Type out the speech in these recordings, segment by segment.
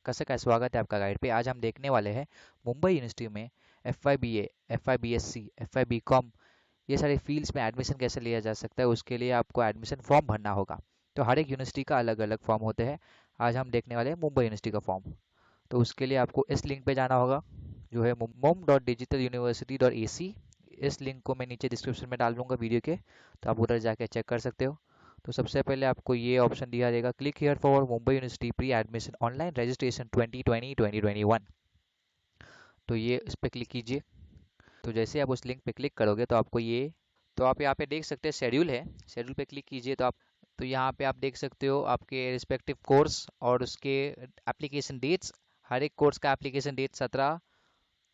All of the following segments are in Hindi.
कैसे का स्वागत है आपका गाइड पे। आज हम देखने वाले हैं मुंबई यूनिवर्सिटी में F Y B A, F Y B S C, F Y B com, ये सारे फील्ड्स में एडमिशन कैसे लिया जा सकता है। उसके लिए आपको एडमिशन फॉर्म भरना होगा। तो हर एक यूनिवर्सिटी का अलग अलग फॉर्म होते हैं। आज हम देखने वाले हैं मुंबई यूनिवर्सिटी का फॉर्म। तो उसके लिए आपको इस लिंक पे जाना होगा, जो है mom.digitaluniversity.ac। इस लिंक को मैं नीचे डिस्क्रिप्शन में डाल दूंगा वीडियो के, तो आप उधर जाके चेक कर सकते हो। तो सबसे पहले आपको ये ऑप्शन दिया जाएगा, click here for Mumbai university pre admission online registration 2020-2021। तो ये इस पर क्लिक कीजिए। तो जैसे आप उस लिंक पे क्लिक करोगे तो आपको ये, तो आप यहाँ पे देख सकते हैं शेड्यूल है। शेड्यूल पे क्लिक कीजिए तो आप, तो यहाँ पे आप देख सकते हो आपके रिस्पेक्टिव कोर्स और उसके एप्लीकेशन डेट्स। हर एक कोर्स का एप्लीकेशन डेट 17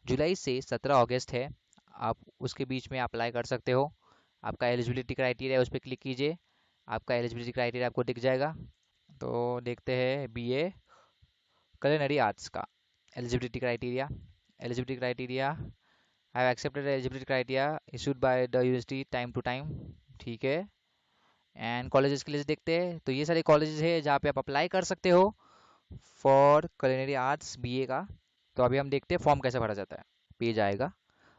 जुलाई से 17 अगस्त है। आप उसके बीच में अप्लाई कर सकते हो। आपका एलिजिबिलिटी क्राइटेरिया उस पर क्लिक कीजिए। आपका एलिजिबिलिटी क्राइटेरिया आपको दिख जाएगा। तो देखते हैं बीए culinary आर्ट्स का eligibility criteria. Eligibility criteria, I have accepted eligibility criteria issued by the university time to time. ठीक है। एंड कॉलेजेस के लिए देखते हैं, तो ये सारे कॉलेजेस है जहाँ पे आप अप्लाई कर सकते हो फॉर culinary आर्ट्स बीए का। तो अभी हम देखते हैं फॉर्म कैसे भरा जाता है। पेज आएगा,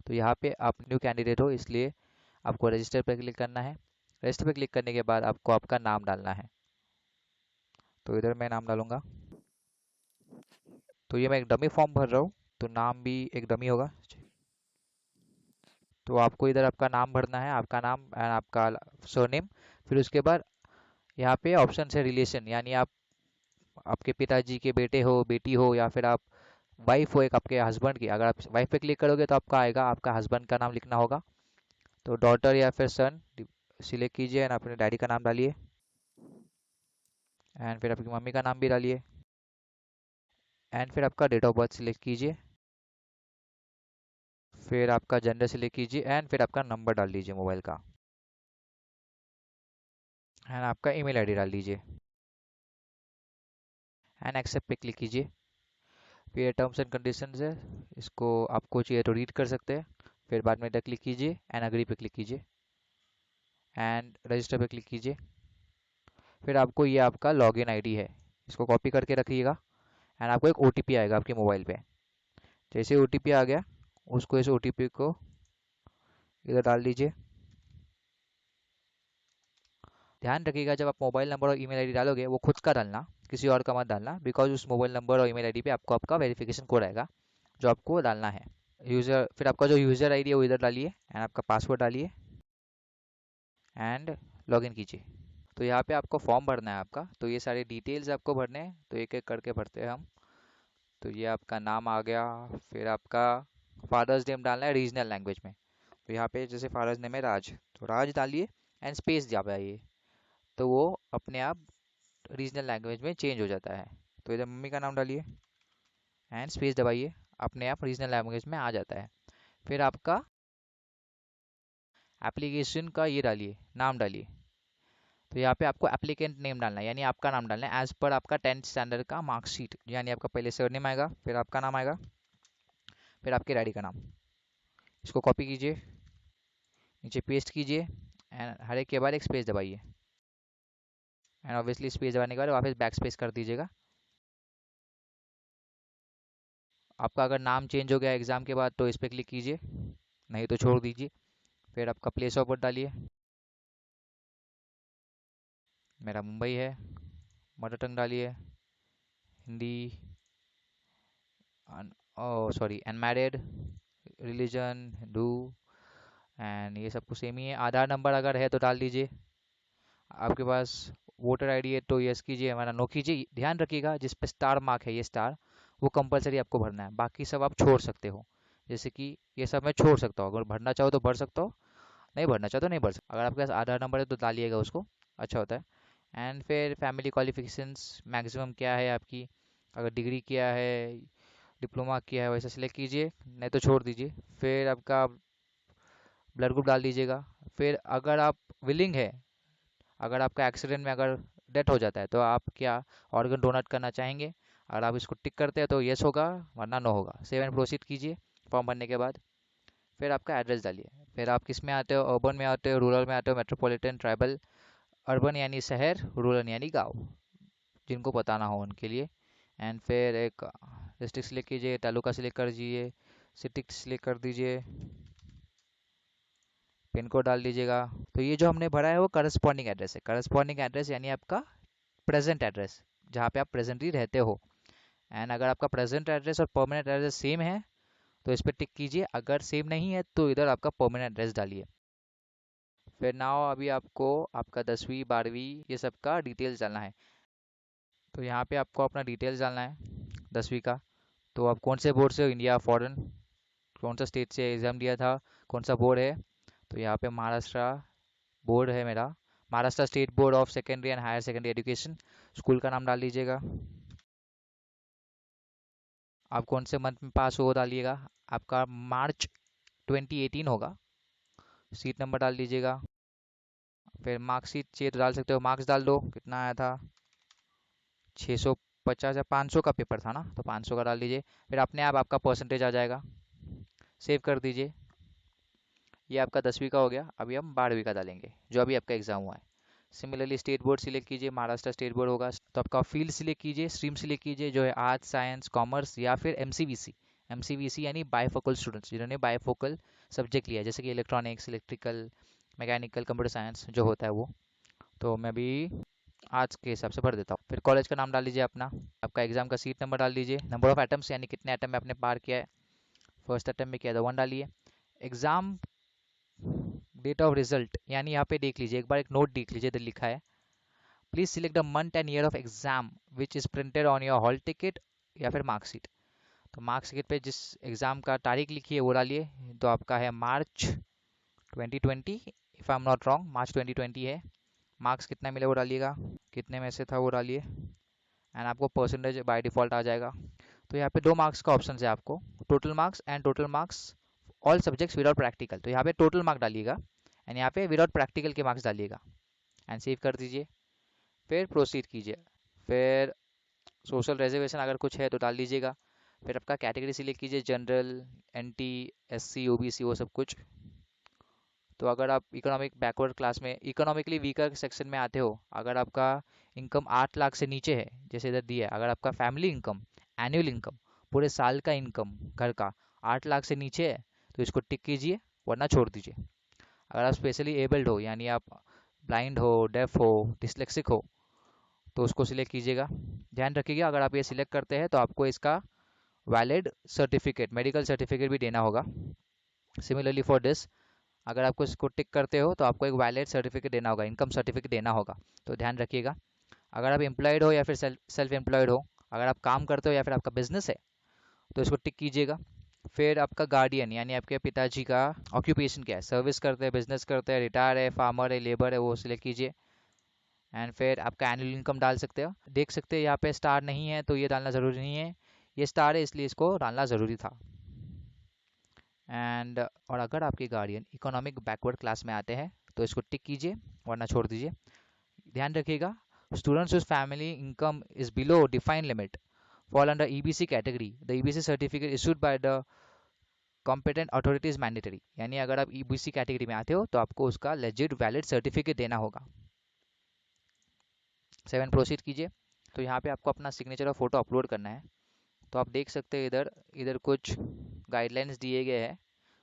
तो यहाँ पे आप न्यू कैंडिडेट हो इसलिए आपको रजिस्टर पर क्लिक करना है। रजिस्टर पर क्लिक करने के बाद आपको आपका नाम डालना है। तो इधर मैं नाम डालूंगा। तो ये मैं एक डमी फॉर्म भर रहा हूँ, तो नाम भी एक डमी होगा। तो आपको इधर आपका नाम भरना है, आपका नाम एंड आपका सरनेम। फिर उसके बाद यहाँ पे ऑप्शन है रिलेशन, यानी आप आपके पिताजी के बेटे हो, बेटी हो, या फिर आप वाइफ हो एक आपके हस्बैंड की। अगर आप वाइफ पे क्लिक करोगे तो आपका आएगा, आपका हस्बैंड का नाम लिखना होगा। तो डॉटर या फिर सन सिलेक्ट कीजिए एंड अपने डैडी का नाम डालिए। एंड फिर आपकी मम्मी का नाम भी डालिए। एंड फिर आपका डेट ऑफ बर्थ सिलेक्ट कीजिए। फिर आपका जेंडर सिलेक्ट कीजिए एंड फिर आपका नंबर डाल दीजिए मोबाइल का। एंड आपका ईमेल आईडी डाल दीजिए एंड एक्सेप्ट पे क्लिक कीजिए। फिर ये टर्म्स एंड कंडीशंस है, इसको आपको चाहिए तो रीड कर सकते हैं। फिर बाद में इधर क्लिक कीजिए एंड अग्री पे क्लिक कीजिए एंड रजिस्टर पे क्लिक कीजिए। फिर आपको ये आपका लॉगिन आईडी है, इसको कॉपी करके रखिएगा। एंड आपको एक ओटीपी आएगा आपके मोबाइल पे। जैसे ओटीपी आ गया, उसको इस ओटीपी को इधर डाल दीजिए। ध्यान रखिएगा जब आप मोबाइल नंबर और ईमेल आईडी डालोगे वो खुद का डालना, किसी और का मत डालना, बिकॉज उस मोबाइल नंबर और ईमेल आईडी पे आपको आपका वेरिफिकेशन कोड आएगा जो आपको डालना है। यूज़र, फिर आपका जो यूज़र आईडी है वो इधर डालिए एंड आपका पासवर्ड डालिए एंड लॉगिन कीजिए। तो यहाँ पे आपको फॉर्म भरना है आपका, तो ये सारे डिटेल्स आपको भरने हैं, तो एक एक करके भरते हैं हम। तो ये आपका नाम आ गया। फिर आपका फादर्स नेम डालना है रीजनल लैंग्वेज में। तो यहाँ पे जैसे फादर्स नेम है राज, तो राज डालिए एंड स्पेस दबाइए, तो वो अपने आप रीजनल लैंग्वेज में चेंज हो जाता है। तो इधर मम्मी का नाम डालिए एंड स्पेस दबाइए, अपने आप रीजनल लैंग्वेज में आ जाता है। फिर आपका एप्लीकेशन का ये डालिए, नाम डालिए। तो यहाँ पे आपको एप्लीकेंट नेम डालना है, यानी आपका नाम डालना है एज पर आपका 10th स्टैंडर्ड का मार्कशीट। यानी आपका पहले सरनेम आएगा, फिर आपका नाम आएगा, फिर आपके डैडी का नाम। इसको कॉपी कीजिए, नीचे पेस्ट कीजिए एंड हर एक के बाद एक स्पेस दबाइए। एंड ऑब्वियसली स्पेस दबाने के बाद वापस बैक स्पेस कर दीजिएगा। आपका अगर नाम चेंज हो गया एग्ज़ाम के बाद तो इस पर क्लिक कीजिए, नहीं तो छोड़ दीजिए। फिर आपका प्लेस ऑफ बर्थ डालिए, मेरा मुंबई है। मदर टंग डालिए Hindi. Oh sorry, unmarried, religion Hindu. And ये सब कुछ सेम ही है। आधार नंबर अगर है तो डाल दीजिए। आपके पास वोटर आईडी है तो यस कीजिए, हमारा नो कीजिए। ध्यान रखिएगा जिस पे स्टार मार्क है, ये स्टार, वो कंपलसरी आपको भरना है, बाकी सब आप छोड़ सकते हो। जैसे कि ये सब मैं छोड़ सकता हूँ, अगर भरना चाहो तो भर सकता हो, नहीं भरना चाहो तो नहीं भर सकते। अगर आपके पास आधार नंबर है तो डालिएगा उसको, अच्छा होता है। एंड फिर फैमिली क्वालिफिकेशंस मैक्सिमम क्या है आपकी, अगर डिग्री किया है, डिप्लोमा किया है, वैसे सेलेक्ट कीजिए, नहीं तो छोड़ दीजिए। फिर आपका ब्लड ग्रुप डाल दीजिएगा। फिर अगर आप विलिंग है, अगर आपका एक्सीडेंट में अगर डेथ हो जाता है तो आप क्या ऑर्गन डोनेट करना चाहेंगे। अगर आप इसको टिक करते हैं तो येस होगा, वरना नो होगा। सेव एंड प्रोसीड कीजिए फॉर्म भरने के बाद। फिर आपका एड्रेस डालिए। फिर आप किस में आते हो, अर्बन में आते हो, रूरल में आते हो, मेट्रोपॉलिटन, ट्राइबल। अर्बन यानी शहर, रूरल यानी गांव, जिनको बताना हो उनके लिए। एंड फिर एक डिस्ट्रिक्ट सिलेक्ट कीजिए, तालुका सिलेक्ट कर दीजिए, सिटी सिलेक्ट कर दीजिए, पिन कोड डाल दीजिएगा। तो ये जो हमने भरा है वो करस्पॉन्डिंग एड्रेस है। करस्पॉन्डिंग एड्रेस यानी आपका प्रेजेंट एड्रेस, जहाँ पे आप प्रेजेंटली रहते हो। एंड अगर आपका प्रेजेंट एड्रेस और परमानेंट एड्रेस सेम है तो इस पर टिक कीजिए, अगर सेम नहीं है तो इधर आपका परमानेंट एड्रेस डालिए। फिर नाउ अभी आपको आपका 10वीं 12वीं ये सब का डिटेल्स डालना है। तो यहाँ पे आपको अपना डिटेल्स डालना है 10वीं का। तो आप कौन से बोर्ड से हो, इंडिया फॉरेन, कौन सा स्टेट से एग्ज़ाम दिया था, कौन सा बोर्ड है। तो यहाँ पे महाराष्ट्र बोर्ड है मेरा, Maharashtra state board of secondary and higher secondary education. School का नाम डाल दीजिएगा। आप कौन से मंथ में पास हो वो डालिएगा, आपका मार्च 2018 होगा। सीट नंबर डाल दीजिएगा। फिर मार्कशीट चाहिए तो डाल सकते हो, मार्क्स डाल दो, कितना आया था 650 या 500 का पेपर था ना, तो 500 का डाल दीजिए। फिर अपने आप आपका परसेंटेज आ जाएगा, सेव कर दीजिए। ये आपका 10वीं का हो गया। अभी हम 12वीं का डालेंगे जो अभी आपका एग्जाम हुआ है। सिमिलरली स्टेट बोर्ड सिलेक्ट कीजिए, महाराष्ट्र स्टेट बोर्ड होगा। तो आपका फील्ड सिलेक्ट कीजिए, स्ट्रीम सिलेक्ट कीजिए, जो है आर्ट्स साइंस कॉमर्स या फिर एमसीवीसी। एमसीवीसी यानी बायफोकल स्टूडेंट्स, जिन्होंने बायफोकल सब्जेक्ट लिया है, जैसे कि electronics, electrical, mechanical, computer science जो होता है वो। तो मैं भी आर्ट्स के हिसाब से भर देता हूँ। फिर कॉलेज का नाम डाल लीजिए अपना, आपका एग्जाम का सीट नंबर डाल दीजिए, नंबर ऑफ एटम्स यानी कितने एटम में आपने पार किया है। फर्स्ट अटेम्प्ट में किया था 1 डालिए। एग्जाम डेट ऑफ रिजल्ट यानी यहाँ पे देख लीजिए, एक बार एक नोट देख लीजिए, इधर लिखा है please select the month and year of exam which is printed on your hall ticket या फिर मार्कशीट। तो मार्कशीट पे जिस एग्जाम का तारीख लिखी है वो डालिए। तो आपका है March 2020, if I am not wrong March 2020 है। मार्क्स कितना मिले वो डालिएगा, कितने में से था वो डालिए, एंड आपको परसेंटेज बाय डिफॉल्ट आ जाएगा। तो यहाँ पे 2 मार्क्स का ऑप्शन है आपको, total marks and total marks all subjects without practical. तो यहाँ पे टोटल मार्क डालिएगा एंड यहाँ पे विदाउट प्रैक्टिकल के मार्क्स डालिएगा एंड सेव कर दीजिए। फिर प्रोसीड कीजिए। फिर सोशल रिजर्वेशन अगर कुछ है तो डाल दीजिएगा। फिर आपका कैटेगरी सिलेक्ट कीजिए, जनरल, एनटी, एससी, ओबीसी वो सब कुछ। तो अगर आप इकोनॉमिक बैकवर्ड क्लास में इकोनॉमिकली वीकर सेक्शन में आते हो, अगर आपका इनकम 8 लाख से नीचे है, जैसे इधर दिया है, अगर आपका फैमिली इनकम, एनुअल इनकम, पूरे साल का इनकम घर का 8 लाख से नीचे है तो इसको टिक कीजिए, वरना छोड़ दीजिए। अगर आप स्पेशली एबल्ड हो यानी आप ब्लाइंड हो, डेफ हो, डिसलेक्सिक हो, तो उसको सिलेक्ट कीजिएगा। ध्यान रखिएगा अगर आप ये सिलेक्ट करते हैं तो आपको इसका वैलिड सर्टिफिकेट, मेडिकल सर्टिफिकेट भी देना होगा। सिमिलरली फॉर दिस, अगर आपको इसको टिक करते हो तो आपको एक वैलिड सर्टिफिकेट देना होगा, इनकम सर्टिफिकेट देना होगा। तो ध्यान रखिएगा। अगर आप एम्प्लॉयड हो या फिर सेल्फ एम्प्लॉयड हो, अगर आप काम करते हो या फिर आपका बिजनेस है तो इसको टिक कीजिएगा। फिर आपका गार्डियन यानी आपके पिताजी का ऑक्यूपेशन क्या है, सर्विस करते हैं, बिजनेस करते हैं, रिटायर है, फार्मर है, लेबर है, वो सिलेक्ट कीजिए। एंड फिर आपका एनुअल इनकम डाल सकते हो। देख सकते हैं यहाँ पे स्टार नहीं है तो ये डालना ज़रूरी नहीं है, ये स्टार है इसलिए इसको डालना ज़रूरी था। एंड और अगर आपके गार्डियन इकोनॉमिक बैकवर्ड क्लास में आते हैं तो इसको टिक कीजिए, वरना छोड़ दीजिए। ध्यान रखिएगा, students whose family income is below defined limit fall under EBC category. The EBC certificate issued by the competent authority is mandatory. यानी अगर आप EBC कैटेगरी में आते हो तो आपको उसका लेजिट वैलिड सर्टिफिकेट देना होगा। 7 प्रोसीड कीजिए। तो यहाँ पे आपको अपना सिग्नेचर और फोटो अपलोड करना है। तो आप देख सकते हैं इधर इधर कुछ गाइडलाइंस दिए गए हैं,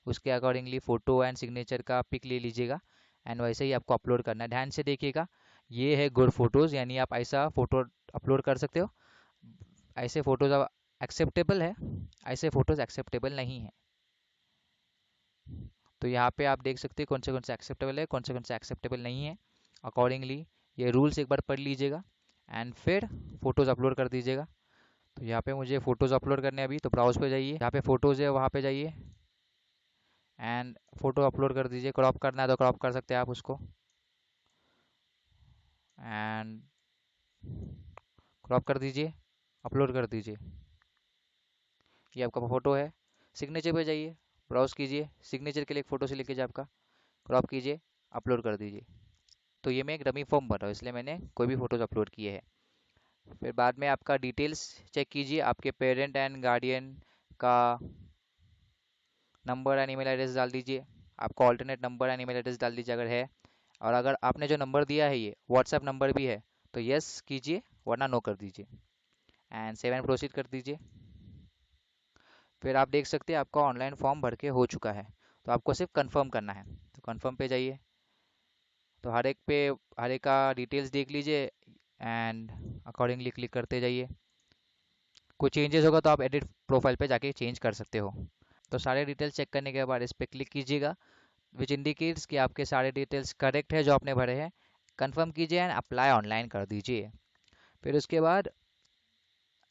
उसके अकॉर्डिंगली फ़ोटो एंड सिग्नेचर का पिक ले लीजिएगा एंड वैसे ही आपको अपलोड करना है। ध्यान से देखिएगा, ये है गुड फोटोज़, यानी आप ऐसा फ़ोटो अपलोड कर सकते हो। ऐसे फ़ोटोज़ अब एक्सेप्टेबल है, ऐसे फ़ोटोज़ एक्सेप्टेबल नहीं है। तो यहाँ पे आप देख सकते हैं कौन से एक्सेप्टेबल है, कौन से एक्सेप्टेबल नहीं है। अकॉर्डिंगली ये रूल्स एक बार पढ़ लीजिएगा एंड फिर फ़ोटोज़ अपलोड कर दीजिएगा। तो यहाँ पे मुझे फ़ोटोज़ अपलोड करने हैं अभी, तो ब्राउज़ पे जाइए, यहाँ पे फ़ोटोज़ है वहाँ पे जाइए एंड फ़ोटो अपलोड कर दीजिए। क्रॉप करना है तो क्रॉप कर सकते हैं आप उसको, एंड क्रॉप कर दीजिए, अपलोड कर दीजिए। ये आपका फ़ोटो है। सिग्नेचर पे जाइए, ब्राउज़ कीजिए, सिग्नेचर के लिए एक फ़ोटो से लीजिए आपका, क्रॉप कीजिए, अपलोड कर दीजिए। तो ये मैं एक डमी फॉर्म भर रहा हूँ इसलिए मैंने कोई भी फ़ोटोज़ अपलोड किए हैं। फिर बाद में आपका डिटेल्स चेक कीजिए, आपके पेरेंट एंड गार्डियन का नंबर एंड ईमेल एड्रेस डाल दीजिए, आपका alternate number and email address डाल दीजिए अगर है। और अगर आपने जो नंबर दिया है ये व्हाट्सएप नंबर भी है तो यस कीजिए, वरना नो कर दीजिए। एंड 7 प्रोसीड कर दीजिए। फिर आप देख सकते हैं आपका ऑनलाइन फॉर्म भर के हो चुका है, तो आपको सिर्फ कंफर्म करना है। तो कंफर्म पे जाइए, तो हर एक का डिटेल्स देख लीजिए एंड अकॉर्डिंगली क्लिक करते जाइए। कोई चेंजेस होगा तो आप एडिट प्रोफाइल पे जाके चेंज कर सकते हो। तो सारे डिटेल्स चेक करने के बाद इस पर क्लिक कीजिएगा, विच इंडिकेट्स कि आपके सारे डिटेल्स करेक्ट है जो आपने भरे हैं। कंफर्म कीजिए एंड अप्लाई ऑनलाइन कर दीजिए। फिर उसके बाद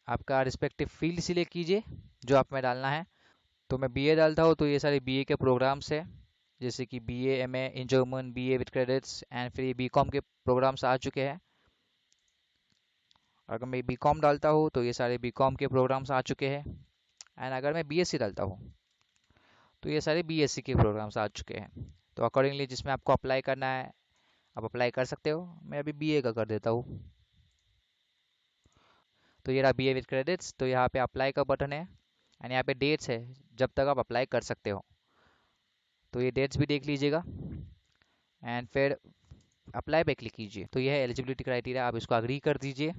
आपका रिस्पेक्टिव फील्ड सिलेक्ट कीजिए जो आप में डालना है। तो मैं बीए डालता हूँ, तो ये सारे बीए के प्रोग्राम्स हैं, जैसे कि BA MA in German, BA with credits and फिर बीकॉम के प्रोग्राम्स आ चुके हैं। अगर मैं बीकॉम डालता हूँ तो ये सारे बीकॉम के प्रोग्राम्स आ चुके हैं। एंड अगर मैं बीएससी डालता हूँ तो ये सारे बीएससी के प्रोग्राम्स आ चुके हैं। तो अकॉर्डिंगली जिसमें आपको अप्लाई करना है आप अप्लाई कर सकते हो। मैं अभी बीए का कर देता हूँ। तो ये रहा बीए विद क्रेडिट्स, तो यहाँ पे अप्लाई का बटन है एंड यहाँ पे डेट्स है जब तक आप अप्लाई कर सकते हो। तो ये डेट्स भी देख लीजिएगा एंड फिर अप्लाई पे क्लिक कीजिए। तो यह है एलिजिबिलिटी क्राइटेरिया, आप इसको अग्री कर दीजिए।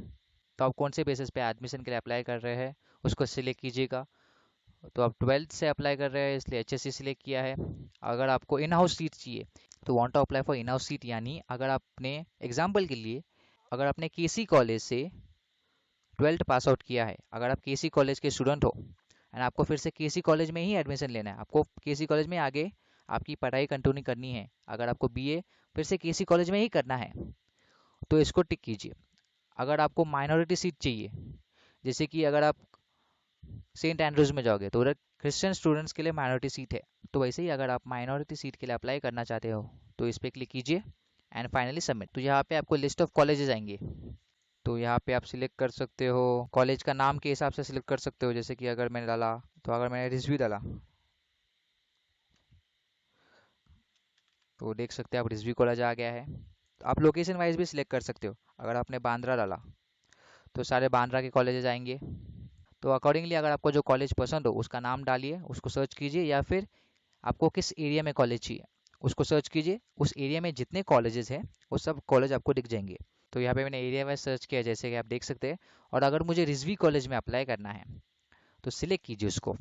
तो आप कौन से बेसिस पे एडमिशन के लिए अप्लाई कर रहे हैं उसको सिलेक्ट कीजिएगा। तो आप 12th से अप्लाई कर रहे हैं इसलिए एचएससी सिलेक्ट किया है। अगर आपको इन हाउस सीट चाहिए तो want to apply for in house seat, यानी अगर आपने एग्जाम्पल के लिए अगर आपने केसी कॉलेज से 12th पास आउट किया है, अगर आप केसी कॉलेज के स्टूडेंट हो एंड आपको फिर से केसी कॉलेज में ही एडमिशन लेना है, आपको केसी कॉलेज में आगे आपकी पढ़ाई कंटिन्यू करनी है, अगर आपको बीए फिर से केसी कॉलेज में ही करना है तो इसको टिक कीजिए। अगर आपको माइनॉरिटी सीट चाहिए, जैसे कि अगर आप सेंट एंड्रूज में जाओगे तो उधर क्रिश्चियन स्टूडेंट्स के लिए माइनॉरिटी सीट है, तो वैसे ही अगर आप माइनॉरिटी सीट के लिए अप्लाई करना चाहते हो तो इस पर क्लिक कीजिए एंड फाइनली सबमिट। तो यहाँ पे आपको लिस्ट ऑफ कॉलेजेस आएंगे, तो यहाँ पे आप सिलेक्ट कर सकते हो, कॉलेज का नाम के हिसाब से सिलेक्ट कर सकते हो। जैसे कि अगर मैंने डाला, तो अगर मैंने रिजवी डाला तो देख सकते हैं आप रिजवी कॉलेज आ गया है। तो आप लोकेशन वाइज भी सिलेक्ट कर सकते हो, अगर आपने बांद्रा डाला तो सारे बांद्रा के कॉलेजेस आएंगे। तो अकॉर्डिंगली अगर आपको जो कॉलेज पसंद हो उसका नाम डालिए, उसको सर्च कीजिए, या फिर आपको किस एरिया में कॉलेज चाहिए उसको सर्च कीजिए। उस एरिया में जितने कॉलेजेस हैं वो सब कॉलेज आपको दिख जाएंगे। तो यहाँ पे मैंने एरिया वाइज सर्च किया जैसे कि आप देख सकते हैं। और अगर मुझे रिजवी कॉलेज में अप्लाई करना है तो सिलेक्ट कीजिए उसको।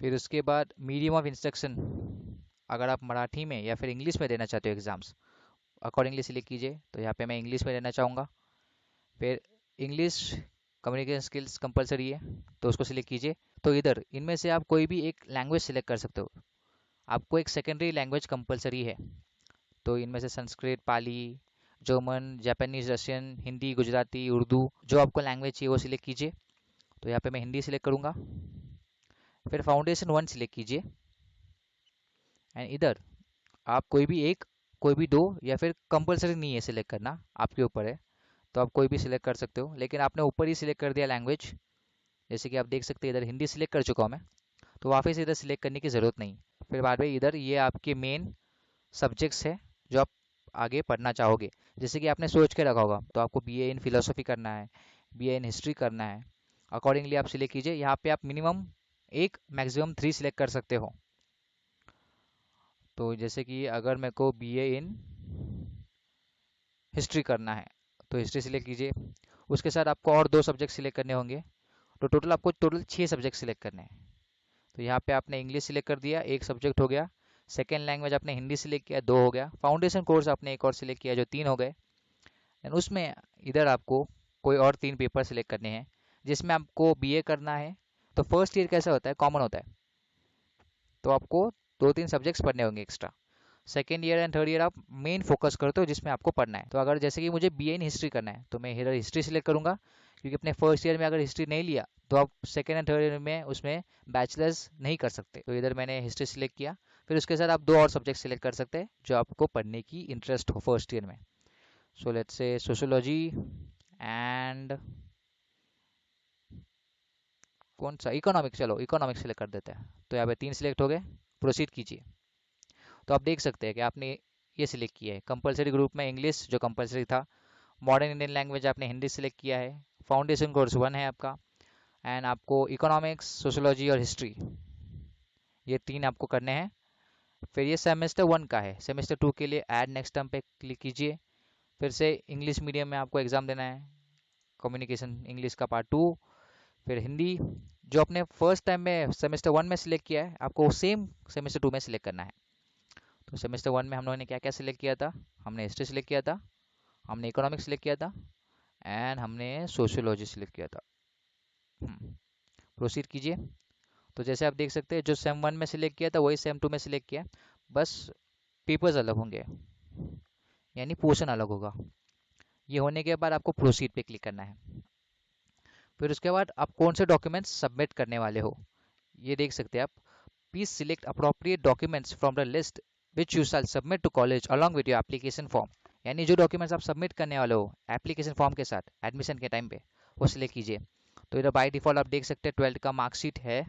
फिर उसके बाद मीडियम ऑफ इंस्ट्रक्शन, अगर आप मराठी में या फिर इंग्लिश में देना चाहते हो एग्ज़ाम्स, अकॉर्डिंगली सिलेक्ट कीजिए। तो यहाँ पे मैं इंग्लिश में देना चाहूँगा। फिर इंग्लिश कम्युनिकेशन स्किल्स कंपलसरी है तो उसको सिलेक्ट कीजिए। तो इधर इनमें से आप कोई भी एक लैंग्वेज सिलेक्ट कर सकते हो। आपको एक सेकेंडरी लैंग्वेज कंपलसरी है, तो इनमें से Sanskrit, Pali, German, Japanese, Russian, Hindi, Gujarati, Urdu, जो आपको लैंग्वेज चाहिए वो सिलेक्ट कीजिए। तो यहाँ पे मैं हिंदी सिलेक्ट करूँगा। फिर फाउंडेशन 1 सिलेक्ट कीजिए एंड इधर आप कोई भी दो, या फिर कंपलसरी नहीं है सिलेक्ट करना, आपके ऊपर है। तो आप कोई भी सिलेक्ट कर सकते हो, लेकिन आपने ऊपर ही सिलेक्ट कर दिया लैंग्वेज। जैसे कि आप देख सकते हैं इधर हिंदी सिलेक्ट कर चुका हूँ मैं, तो वापस इधर सिलेक्ट करने की ज़रूरत नहीं। फिर बाद में इधर ये आपके मेन सब्जेक्ट्स है जो आप आगे पढ़ना चाहोगे। जैसे कि आपने सोच के रखा होगा तो आपको बीए इन फिलोसफी करना है, बीए इन हिस्ट्री करना है, अकॉर्डिंगली आप सिलेक्ट कीजिए। यहाँ पे आप मिनिमम एक मैक्सिमम 3 सिलेक्ट कर सकते हो। तो जैसे कि अगर मेरे को बीए इन हिस्ट्री करना है तो हिस्ट्री सिलेक्ट कीजिए। उसके साथ आपको और 2 सब्जेक्ट सिलेक्ट करने होंगे, तो टोटल 6 सब्जेक्ट सिलेक्ट करने हैं। तो यहाँ पे आपने इंग्लिश सिलेक्ट कर दिया, एक सब्जेक्ट हो गया। सेकेंड लैंग्वेज आपने हिंदी सिलेक्ट किया, 2 हो गया। फाउंडेशन कोर्स आपने एक और सिलेक्ट किया जो 3 हो गए। एंड उसमें इधर आपको कोई और 3 पेपर सिलेक्ट करने हैं जिसमें आपको बीए करना है। तो फर्स्ट ईयर कैसा होता है, कॉमन होता है, तो आपको 2-3 सब्जेक्ट्स पढ़ने होंगे extra. Second year and third year आप मेन फोकस करते हो जिसमें आपको पढ़ना है। तो अगर जैसे कि मुझे बीए इन हिस्ट्री करना है तो मैं इधर हिस्ट्री सिलेक्ट करूंगा, क्योंकि अपने फर्स्ट ईयर में अगर हिस्ट्री नहीं लिया तो आप सेकेंड एंड थर्ड ईयर में उसमें बैचलर्स नहीं कर सकते। तो इधर मैंने हिस्ट्री सिलेक्ट किया। फिर उसके साथ आप 2 और सब्जेक्ट सिलेक्ट कर सकते हैं जो आपको पढ़ने की इंटरेस्ट हो फर्स्ट ईयर में। So let's say sociology and कौन सा, इकोनॉमिक्स, चलो इकोनॉमिक्स सिलेक्ट कर देते हैं। तो यहाँ पे 3 सिलेक्ट हो गए, प्रोसीड कीजिए। तो आप देख सकते हैं कि आपने ये सिलेक्ट किया है। कंपलसरी ग्रुप में इंग्लिश जो कंपलसरी था, मॉडर्न इंडियन लैंग्वेज आपने हिंदी सिलेक्ट किया है, फाउंडेशन कोर्स 1 है आपका, एंड आपको इकोनॉमिक्स, सोशोलॉजी और हिस्ट्री ये 3 आपको करने हैं। फिर ये सेमेस्टर 1 का है, सेमेस्टर 2 के लिए ऐड नेक्स्ट टर्म पे क्लिक कीजिए। फिर से इंग्लिश मीडियम में आपको एग्ज़ाम देना है, कम्युनिकेशन इंग्लिश का पार्ट 2, फिर हिंदी जो आपने फर्स्ट टाइम में सेमेस्टर 1 में सिलेक्ट किया है आपको सेम सेमेस्टर 2 में सिलेक्ट करना है। तो सेमेस्टर 1 में हम लोगों ने क्या क्या सिलेक्ट किया था, हमने हिस्ट्री सिलेक्ट किया था, हमने इकोनॉमिक्स सिलेक्ट किया था एंड हमने सोशियोलॉजी सिलेक्ट किया था। प्रोसीड कीजिए। तो जैसे आप देख सकते हैं जो सेम 1 में सिलेक्ट किया था वही सेम 2 में सिलेक्ट किया, बस पेपर्स अलग होंगे, यानी पोर्शन अलग होगा। ये होने के बाद आपको प्रोसीड पे क्लिक करना है। फिर उसके बाद आप कौन से डॉक्यूमेंट्स सबमिट करने वाले हो ये देख सकते हैं आप। Please select appropriate documents from the list which you shall submit to college along with your application form. यानी जो डॉक्यूमेंट्स आप सबमिट करने वाले हो एप्लीकेशन फॉर्म के साथ एडमिशन के टाइम पे वो सिलेक्ट कीजिए। तो इधर बाय डिफॉल्ट आप देख सकते हैं 12th का मार्कशीट है।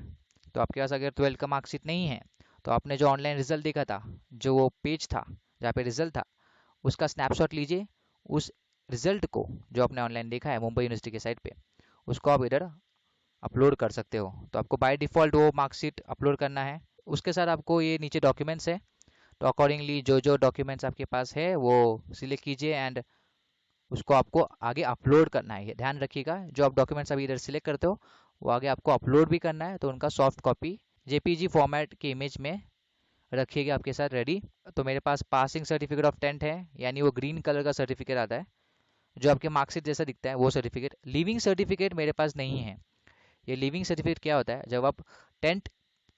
तो आपके पास अगर 12th का मार्कशीट नहीं है तो आपने जो ऑनलाइन रिजल्ट देखा था, जो वो पेज था जहाँ पे रिजल्ट था, उसका स्नैपशॉट लीजिए। उस रिजल्ट को जो आपने ऑनलाइन देखा है मुंबई यूनिवर्सिटी के साइट पे, उसको आप इधर अपलोड कर सकते हो। तो आपको बाय डिफ़ॉल्ट वो मार्कशीट अपलोड करना है। उसके साथ आपको ये नीचे डॉक्यूमेंट्स है, तो अकॉर्डिंगली जो जो डॉक्यूमेंट्स आपके पास है वो सिलेक्ट कीजिए एंड उसको आपको आगे अपलोड करना है। ध्यान रखिएगा जो आप डॉक्यूमेंट्स अभी इधर सिलेक्ट करते हो वो आगे आपको अपलोड भी करना है, तो उनका सॉफ्ट कॉपी जेपीजी फॉर्मेट के इमेज में रखिएगा आपके साथ रेडी। तो मेरे पास पासिंग सर्टिफिकेट ऑफ 10th है, यानी वो ग्रीन कलर का सर्टिफिकेट आता है जो आपके मार्कशीट जैसा दिखता है वो सर्टिफिकेट। लिविंग सर्टिफिकेट मेरे पास नहीं है। ये लिविंग सर्टिफिकेट क्या होता है, जब आप 10th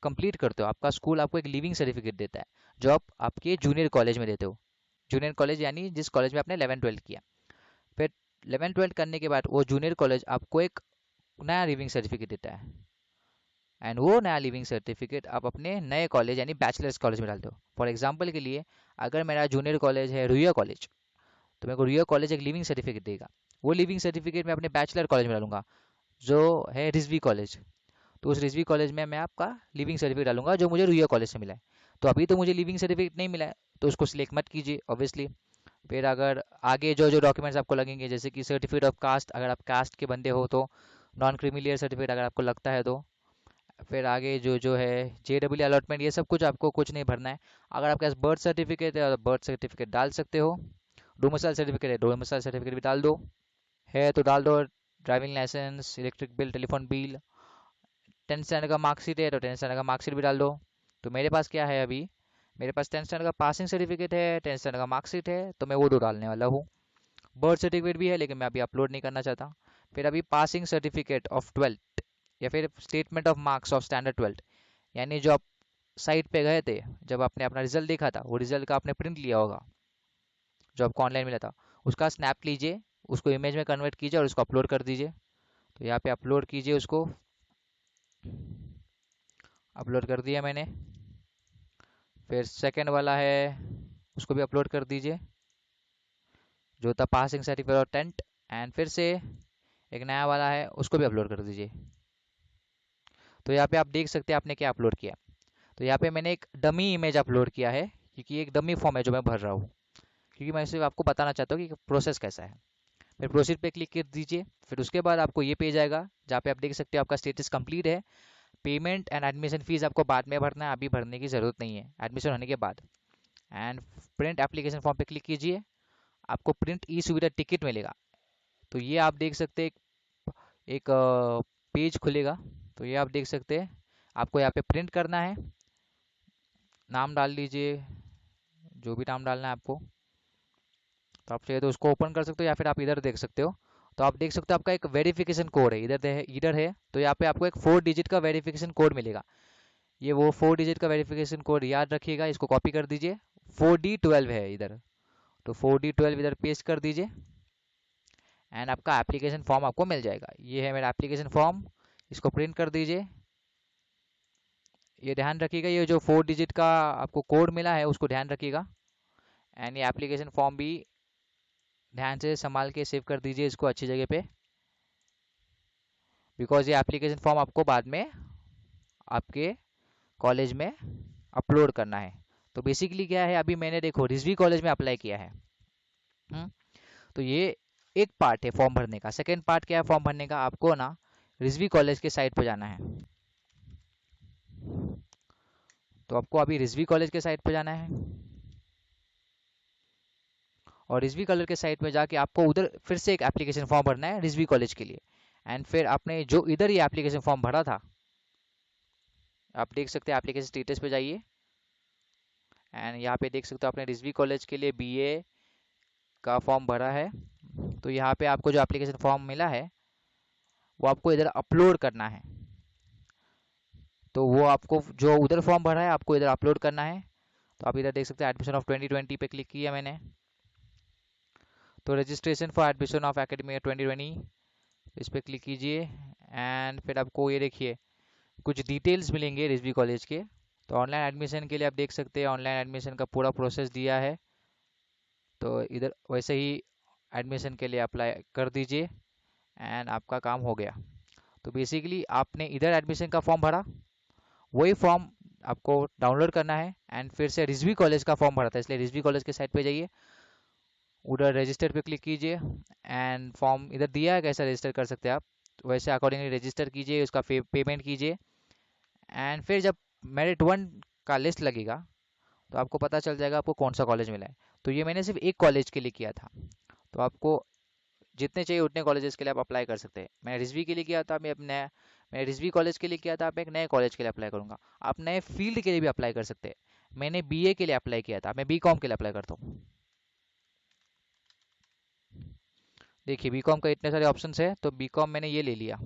कंप्लीट करते हो आपका स्कूल आपको एक लिविंग सर्टिफिकेट देता है जो आप आपके जूनियर कॉलेज में देते हो। जूनियर कॉलेज यानी जिस कॉलेज में आपने 11th 12th किया। फिर 11th 12th करने के बाद वो जूनियर कॉलेज आपको एक नया लिविंग सर्टिफिकेट देता है एंड वो नया लिविंग सर्टिफिकेट आप अपने नए कॉलेज यानी बैचलर्स कॉलेज में डालते हो। फॉर एग्जाम्पल के लिए अगर मेरा जूनियर कॉलेज है रुइया कॉलेज, तो मेरे को रुइया कॉलेज एक लिविंग सर्टिफिकेट देगा। वो लिविंग सर्टिफिकेट मैं अपने बैचलर कॉलेज में डालूंगा जो है रिजवी कॉलेज। तो उस रिजवी कॉलेज में मैं आपका लिविंग सर्टिफिकेट डालूंगा जो मुझे रुइया कॉलेज से मिला है। तो अभी तो मुझे लिविंग सर्टिफिकेट नहीं मिला है तो उसको सिलेक्ट मत कीजिए ऑब्वियसली। फिर अगर आगे जो जो डॉक्यूमेंट्स आपको लगेंगे जैसे कि सर्टिफिकेट ऑफ कास्ट, अगर आप कास्ट के बंदे हो तो नॉन क्रीमिलियर सर्टिफिकेट अगर आपको लगता है तो। फिर आगे जो जो है JEE अलॉटमेंट, ये सब कुछ आपको कुछ नहीं भरना है। अगर आपके पास बर्थ सर्टिफिकेट है तो बर्थ सर्टिफिकेट डाल सकते हो। डोमिसाइल सर्टिफिकेट है डोमिसाइल सर्टिफिकेट भी डाल दो, है तो डाल दो। Driving licence, electric bill, telephone bill, 10th standard का मार्कशीट है तो 10th स्टैंडर्ड का मार्कशीट भी डाल दो। तो मेरे पास क्या है अभी, मेरे पास 10th स्टैंडर्ड का पासिंग सर्टिफिकेट है, 10th स्टैंडर्ड का मार्कशीट है, तो मैं वो दो डालने वाला हूँ। बर्थ सर्टिफिकेट भी है लेकिन मैं अभी अपलोड नहीं करना चाहता। फिर अभी पासिंग सर्टिफिकेट ऑफ 12th या फिर statement of marks of standard 12th, यानी जो आप साइट पे गए थे जब आपने अपना रिजल्ट देखा था वो रिजल्ट का आपने प्रिंट लिया होगा जो आपको ऑनलाइन मिला था, उसका स्नैप लीजिए, उसको इमेज में कन्वर्ट कीजिए और उसको अपलोड कर दीजिए। तो यहाँ पे अपलोड कीजिए, उसको अपलोड कर दिया मैंने। फिर सेकंड वाला है उसको भी अपलोड कर दीजिए जो था पासिंग सर्टिफिकेट और 10th। एंड फिर से एक नया वाला है उसको भी अपलोड कर दीजिए। तो यहाँ पे आप देख सकते हैं आपने क्या अपलोड किया। तो यहाँ पे मैंने एक डमी इमेज अपलोड किया है क्योंकि एक डमी फॉर्म है जो मैं भर रहा हूँ, क्योंकि मैं सिर्फ आपको बताना चाहता हूँ कि प्रोसेस कैसा है। फिर प्रोसीड पे क्लिक कर दीजिए। फिर उसके बाद आपको ये पेज आएगा जहाँ पे आप देख सकते हो आपका स्टेटस कंप्लीट है। पेमेंट एंड एडमिशन फीस आपको बाद में भरना है, अभी भरने की ज़रूरत नहीं है, एडमिशन होने के बाद। एंड प्रिंट एप्लीकेशन फॉर्म पे क्लिक कीजिए, आपको प्रिंट ई सुविधा टिकट मिलेगा। तो ये आप देख सकते हैं एक पेज खुलेगा। तो ये आप देख सकते हैं आपको यहाँ पे प्रिंट करना है, नाम डाल लीजिए जो भी नाम डालना है आपको। तो आप चाहिए तो उसको ओपन कर सकते हो या फिर आप इधर देख सकते हो। तो आप देख सकते हो आपका एक वेरिफिकेशन कोड है इधर है। तो यहाँ पे आपको एक 4 डिजिट का वेरिफिकेशन कोड मिलेगा। ये वो 4 डिजिट का वेरिफिकेशन कोड याद रखिएगा, इसको कॉपी कर दीजिए। 4D12 है इधर, तो 4D12 इधर पेस्ट कर दीजिए एंड आपका एप्लीकेशन फॉर्म आपको मिल जाएगा। ये है मेरा एप्लीकेशन फॉर्म, इसको प्रिंट कर दीजिए। ये ध्यान रखिएगा ये जो 4 डिजिट का आपको कोड मिला है उसको ध्यान रखिएगा। एंड ये एप्लीकेशन फॉर्म भी ध्यान से संभाल के सेव कर दीजिए इसको अच्छी जगह पे, बिकॉज ये एप्लीकेशन फॉर्म आपको बाद में आपके कॉलेज में अपलोड करना है। तो बेसिकली क्या है, अभी मैंने देखो रिजवी कॉलेज में अप्लाई किया है। हम्म, तो ये एक पार्ट है फॉर्म भरने का। सेकेंड पार्ट क्या है फॉर्म भरने का, आपको ना रिजवी कॉलेज के साइट पे जाना है। तो आपको अभी रिजवी कॉलेज के साइट पे जाना है और रिजवी कॉलेज के साइट में जाके आपको उधर फिर से एक एप्लीकेशन फॉर्म भरना है रिजवी कॉलेज के लिए। एंड फिर आपने जो इधर ये एप्लीकेशन फॉर्म भरा था, आप देख सकते हैं एप्लीकेशन स्टेटस पे जाइए एंड यहाँ पे देख सकते हो आपने रिजवी कॉलेज के लिए बीए का फॉर्म भरा है। तो यहाँ पे आपको जो एप्लीकेशन फॉर्म मिला है वो आपको इधर अपलोड करना है। तो वो आपको जो उधर फॉर्म भरा है आपको इधर अपलोड करना है। तो आप इधर देख सकते हैं एडमिशन ऑफ 2020 पे क्लिक किया मैंने। तो registration for admission of academy 2020 इस पर क्लिक कीजिए एंड फिर आपको ये देखिए कुछ डिटेल्स मिलेंगे रिजवी कॉलेज के। तो ऑनलाइन एडमिशन के लिए आप देख सकते हैं ऑनलाइन एडमिशन का पूरा प्रोसेस दिया है। तो इधर वैसे ही एडमिशन के लिए अप्लाई कर दीजिए एंड आपका काम हो गया। तो बेसिकली आपने इधर एडमिशन का फॉर्म भरा, वही फॉर्म आपको डाउनलोड करना है एंड फिर से रिजवी कॉलेज का फॉर्म भरा था, इसलिए रिजवी कॉलेज के साइट पे जाइए, उधर रजिस्टर पे क्लिक कीजिए एंड फॉर्म इधर दिया है कैसा रजिस्टर कर सकते हैं आप। तो वैसे अकॉर्डिंगली रजिस्टर कीजिए, उसका पेमेंट कीजिए एंड फिर जब मेरिट 1 का लिस्ट लगेगा तो आपको पता चल जाएगा आपको कौन सा कॉलेज मिला है। तो ये मैंने सिर्फ एक कॉलेज के लिए किया था, तो आपको जितने चाहिए उतने कॉलेजेस के लिए आप अप्लाई कर सकते हैं। मैं रिजवी के लिए किया था, मैं रिजवी कॉलेज के लिए किया था, आप एक नए कॉलेज के लिए अप्लाई करूंगा। आप नए फील्ड के लिए भी अप्लाई कर सकते हैं। मैंने बीए के लिए अप्लाई किया था, मैं बीकॉम के लिए अप्लाई करता हूँ। देखिए बीकॉम का इतने सारे ऑप्शंस है, तो बीकॉम मैंने ये ले लिया।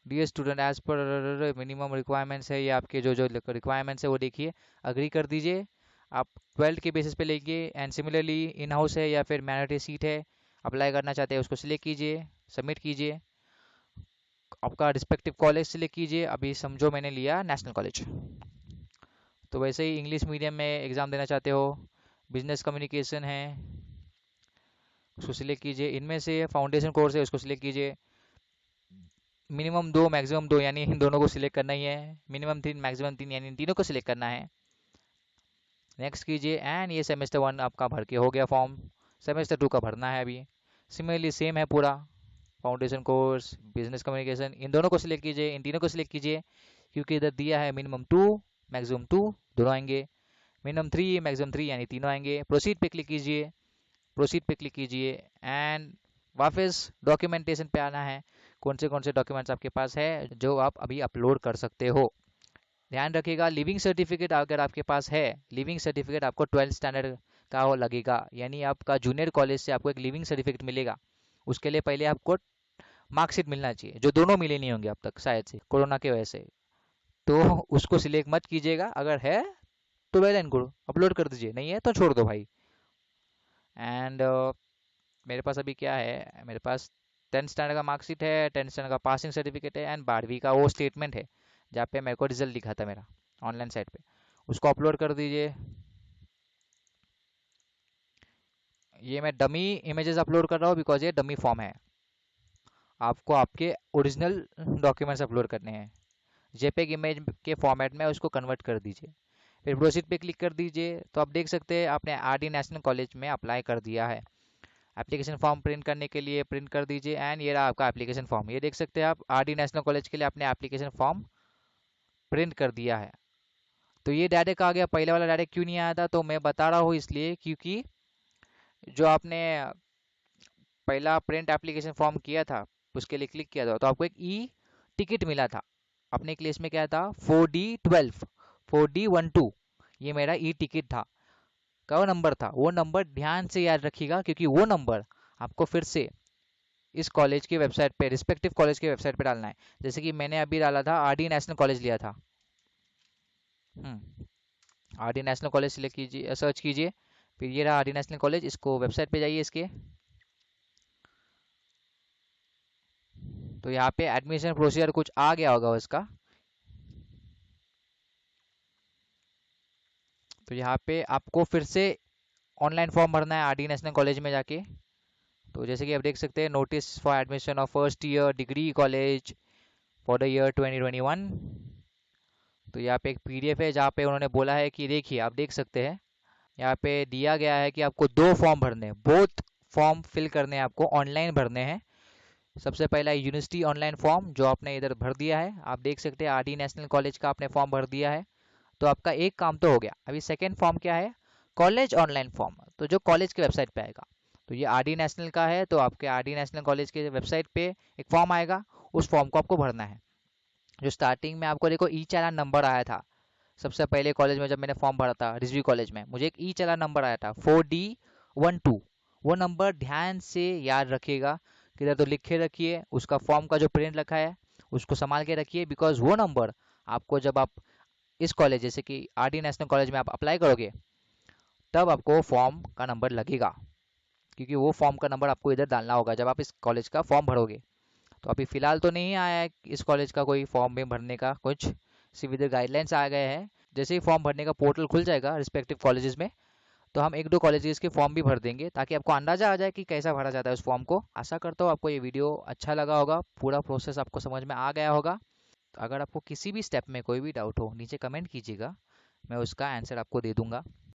Dear student, as per minimum requirements है, ये आपके जो जो रिक्वायरमेंट्स है वो देखिए, अग्री कर दीजिए। आप 12 के बेसिस पे लेंगे एंड सिमिलरली इन हाउस है या फिर माइनॉरिटी सीट है, अप्लाई करना चाहते हैं उसको सिलेक्ट कीजिए, सबमिट कीजिए, आपका रिस्पेक्टिव कॉलेज सिलेक्ट कीजिए। अभी समझो मैंने लिया नेशनल कॉलेज, तो वैसे ही इंग्लिश मीडियम में एग्ज़ाम देना चाहते हो, बिजनेस कम्युनिकेशन है उसको सिलेक्ट कीजिए, इनमें से फाउंडेशन कोर्स है उसको सिलेक्ट कीजिए। मिनिमम 2 मैक्सिमम 2 यानी इन दोनों को सिलेक्ट करना ही है, मिनिमम 3 मैक्सिमम 3 यानी इन तीनों को सिलेक्ट करना है। नेक्स्ट कीजिए एंड ये सेमेस्टर 1 आपका भर के हो गया फॉर्म, सेमेस्टर 2 का भरना है अभी। सिमिलरली सेम है पूरा, फाउंडेशन कोर्स, बिजनेस कम्युनिकेशन, इन दोनों को सिलेक्ट कीजिए, इन तीनों को सिलेक्ट कीजिए, क्योंकि इधर दिया है मिनिमम 2 मैक्सिमम 2 दोनों आएंगे, मिनिमम 3 मैक्सिमम 3 यानी तीनों आएंगे। प्रोसीड पे क्लिक कीजिए, प्रोसीड पे क्लिक कीजिए एंड वापस डॉक्यूमेंटेशन पे आना है, कौन से डॉक्यूमेंट्स आपके पास है जो आप अभी अपलोड कर सकते हो। ध्यान रखिएगा लिविंग सर्टिफिकेट अगर आपके पास है, लिविंग सर्टिफिकेट आपको 12th स्टैंडर्ड का हो लगेगा, यानी आपका जूनियर कॉलेज से आपको एक लिविंग सर्टिफिकेट मिलेगा। उसके लिए पहले आपको मार्कशीट मिलना चाहिए, जो दोनों मिले नहीं होंगे अब तक शायद से कोरोना के वजह से। तो उसको सिलेक्ट मत कीजिएगा, अगर है तो वेल एंड गुड अपलोड कर दीजिए, नहीं है तो छोड़ दो भाई। एंड मेरे पास अभी क्या है, मेरे पास 10th स्टैंडर्ड का मार्कशीट है, 10th स्टैंडर्ड का पासिंग सर्टिफिकेट है एंड 12वीं का वो स्टेटमेंट है जहाँ पे मेरे को रिजल्ट दिखा था मेरा ऑनलाइन साइट पे, उसको अपलोड कर दीजिए। ये मैं डमी इमेजेस अपलोड कर रहा हूँ बिकॉज ये डमी फॉर्म है, आपको आपके ओरिजिनल डॉक्यूमेंट्स अपलोड करने हैं। जेपेग इमेज के फॉर्मेट में उसको कन्वर्ट कर दीजिए, फिर प्रोसीड पे क्लिक कर दीजिए। तो आप देख सकते हैं आपने आरडी नेशनल कॉलेज में अप्लाई कर दिया है। एप्लीकेशन फॉर्म प्रिंट करने के लिए प्रिंट कर दीजिए एंड ये रहा आपका एप्लीकेशन फॉर्म, ये देख सकते हैं आप आरडी नेशनल कॉलेज के लिए आपने एप्लीकेशन फॉर्म प्रिंट कर दिया है। तो ये डायरेक्ट आ गया, पहले वाला डायरेक्ट क्यों नहीं आया था, तो मैं बता रहा हूँ इसलिए क्योंकि जो आपने पहला प्रिंट एप्लीकेशन फॉर्म किया था उसके लिए क्लिक किया था तो आपको एक ई टिकट मिला था, अपने केस में क्या था 4D12 4D12, ये मेरा ई टिकट था का वो नंबर था। वो नंबर ध्यान से याद रखिएगा क्योंकि वो नंबर आपको फिर से इस कॉलेज की वेबसाइट पे, रिस्पेक्टिव कॉलेज की वेबसाइट पे डालना है। जैसे कि मैंने अभी डाला था आरडी नेशनल कॉलेज लिया था, आरडी नेशनल कॉलेज सिलेक्ट कीजिए, सर्च कीजिए, फिर ये रहा आरडी नेशनल कॉलेज, इसको वेबसाइट पे जाइए इसके। तो यहाँ पे एडमिशन प्रोसीजर कुछ आ गया होगा उसका, तो यहाँ पे आपको फिर से ऑनलाइन फॉर्म भरना है आरडी नेशनल कॉलेज में जाके। तो जैसे कि आप देख सकते हैं notice for admission of first year degree college for the year 2021। तो यहाँ पे एक पीडीएफ है जहाँ पे उन्होंने बोला है कि देखिए आप देख सकते हैं यहाँ पे दिया गया है कि आपको 2 फॉर्म भरने हैं, बोथ फॉर्म फिल करने हैं, आपको ऑनलाइन भरने हैं। सबसे पहला यूनिवर्सिटी ऑनलाइन फॉर्म जो आपने इधर भर दिया है, आप देख सकते हैं आरडी नेशनल कॉलेज का आपने फॉर्म भर दिया है, तो आपका एक काम तो हो गया। अभी सेकेंड फॉर्म क्या है, कॉलेज ऑनलाइन फॉर्म, तो जो कॉलेज की वेबसाइट पे आएगा। तो ये आरडी नेशनल का है, तो आपके आरडी नेशनल कॉलेज के वेबसाइट पे एक फॉर्म आएगा, उस फॉर्म को आपको भरना है। जो स्टार्टिंग में आपको देखो ई चालान नंबर आया था, सबसे पहले कॉलेज में जब मैंने फॉर्म भरा था रिजवी कॉलेज में, मुझे एक ई चालान नंबर आया था 4D12। वो नंबर ध्यान से याद रखिएगा, किधर तो लिखे रखिए, उसका फॉर्म का जो प्रिंट रखा है उसको संभाल के रखिए, बिकॉज वो नंबर आपको जब आप इस कॉलेज जैसे कि आरडी नेशनल कॉलेज में आप अप्लाई करोगे तब आपको फॉर्म का नंबर लगेगा, क्योंकि वो फॉर्म का नंबर आपको इधर डालना होगा जब आप इस कॉलेज का फॉर्म भरोगे। तो अभी फिलहाल तो नहीं आया है इस कॉलेज का कोई फॉर्म में भरने का कुछ, सिर्फ इधर गाइडलाइंस आ गए हैं। जैसे ही फॉर्म भरने का पोर्टल खुल जाएगा रिस्पेक्टिव कॉलेजेस में, तो हम एक दो कॉलेजेस के फॉर्म भी भर देंगे, ताकि आपको अंदाजा आ जाए कि कैसा भरा जाता है उस फॉर्म को। आशा करता हूँ आपको ये वीडियो अच्छा लगा होगा, पूरा प्रोसेस आपको समझ में आ गया होगा। तो अगर आपको किसी भी स्टेप में कोई भी डाउट हो नीचे कमेंट कीजिएगा, मैं उसका आंसर आपको दे दूंगा।